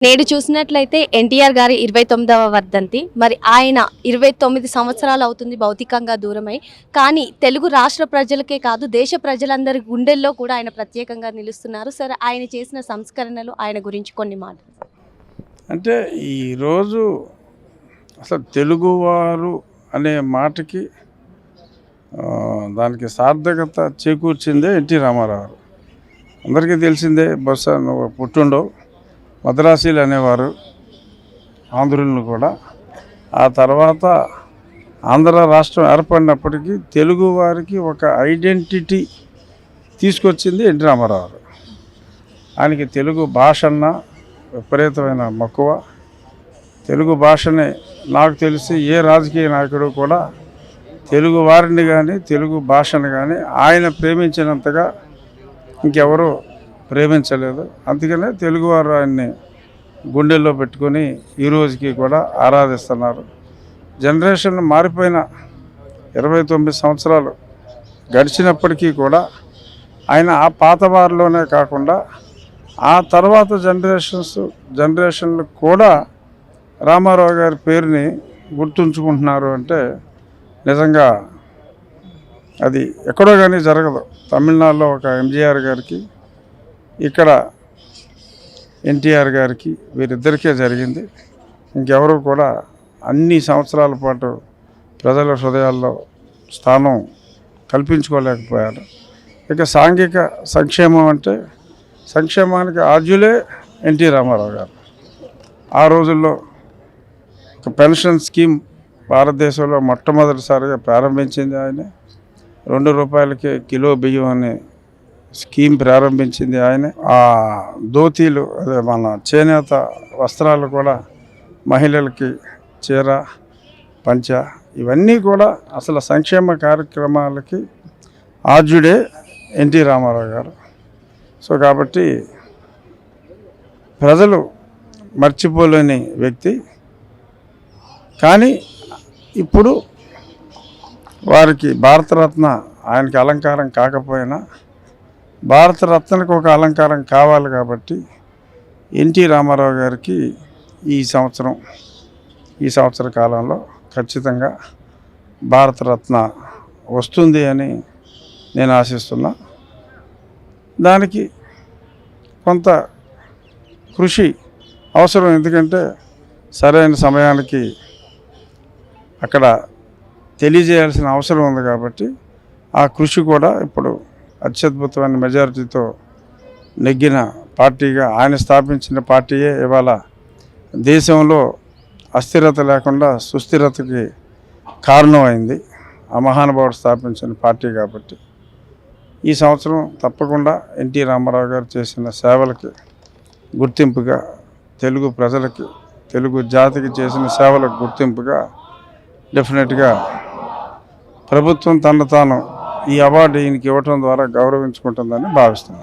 నేడు చూసినట్లయితే ఎన్టీఆర్ గారి 29వ వర్ధంతి. మరి ఆయన 29 సంవత్సరాలు అవుతుంది భౌతికంగా దూరమై. కానీ తెలుగు రాష్ట్ర ప్రజలకే కాదు దేశ ప్రజలందరి గుండెల్లో కూడా ఆయన ప్రత్యేకంగా నిలుస్తున్నారు. సరే, ఆయన చేసిన సంస్కరణలు, ఆయన గురించి కొన్ని మాటలు. అంటే ఈరోజు అసలు తెలుగువారు అనే మాటకి దానికి సార్థకత చేకూర్చిందే ఎన్టీ రామారావు గారు. అందరికీ తెలిసిందే. బహుశా నువ్వు పుట్టుండవు. మద్రాసీలు అనేవారు ఆంధ్రులను కూడా. ఆ తర్వాత ఆంధ్ర రాష్ట్రం ఏర్పడినప్పటికీ తెలుగు వారికి ఒక ఐడెంటిటీ తీసుకొచ్చింది ఎన్టీ రామారావు గారు. ఆయనకి తెలుగు భాష అన్న విపరీతమైన మక్కువ. తెలుగు భాషని నాకు తెలిసి ఏ రాజకీయ నాయకుడు కూడా తెలుగు వారిని కానీ తెలుగు భాషను కానీ ఆయన ప్రేమించినంతగా ఇంకెవరూ ప్రేమించలేదు. అందుకనే తెలుగువారు ఆయన్ని గుండెల్లో పెట్టుకొని ఈ రోజుకి కూడా ఆరాధిస్తున్నారు. జనరేషన్ మారిపోయిన 29 సంవత్సరాలు గడిచినప్పటికీ కూడా ఆయన ఆ పాత వారిలోనే కాకుండా ఆ తర్వాత జనరేషన్లు కూడా రామారావు గారి పేరుని గుర్తుంచుకుంటున్నారు అంటే నిజంగా అది ఎక్కడో కానీ జరగదు. తమిళనాడులో ఒక ఎంజీఆర్ గారికి, ఇక్కడ ఎన్టీఆర్ గారికి, వీరిద్దరికే జరిగింది. ఇంకెవరు కూడా అన్ని సంవత్సరాల పాటు ప్రజల హృదయాల్లో స్థానం కల్పించుకోలేకపోయారు. ఇక సాంఘిక సంక్షేమం అంటే సంక్షేమానికి ఆద్యులే ఎన్టీ రామారావు గారు. ఆ రోజుల్లో ఒక పెన్షన్ స్కీమ్ భారతదేశంలో మొట్టమొదటిసారిగా ప్రారంభించింది ఆయనే. 2 రూపాయలకే కిలో బియ్యం అనే స్కీమ్ ప్రారంభించింది ఆయనే. ఆ ధోతీలు, అదే మన చేనేత వస్త్రాలు కూడా మహిళలకి చీర, పంచ, ఇవన్నీ కూడా అసలు సంక్షేమ కార్యక్రమాలకి ఆద్యుడే ఎన్టీ రామారావు గారు. సో కాబట్టి ప్రజలు మర్చిపోలేని వ్యక్తి. కానీ ఇప్పుడు వారికి భారతరత్న ఆయనకి అలంకారం కాకపోయినా భారతరత్నకు ఒక అలంకారం కావాలి కాబట్టి ఎన్టీ రామారావు గారికి ఈ సంవత్సర కాలంలో ఖచ్చితంగా భారతరత్న వస్తుంది అని నేను ఆశిస్తున్నా. దానికి కొంత కృషి అవసరం. ఎందుకంటే సరైన సమయానికి అక్కడ తెలియజేయాల్సిన అవసరం ఉంది కాబట్టి ఆ కృషి కూడా ఇప్పుడు అత్యద్భుతమైన మెజారిటీతో నెగ్గిన పార్టీగా ఆయన స్థాపించిన పార్టీయే ఇవాళ దేశంలో అస్థిరత లేకుండా సుస్థిరతకి కారణమైంది. ఆ మహానుభావుడు స్థాపించిన పార్టీ కాబట్టి ఈ సంవత్సరం తప్పకుండా ఎన్టీ రామారావు గారు చేసిన సేవలకి గుర్తింపుగా, తెలుగు ప్రజలకి, తెలుగు జాతికి చేసిన సేవలకు గుర్తింపుగా డెఫినెట్గా ప్రభుత్వం తను తాను ఈ అవార్డు ఈయనకి ఇవ్వటం ద్వారా గౌరవించుకుంటుందని భావిస్తున్నాను.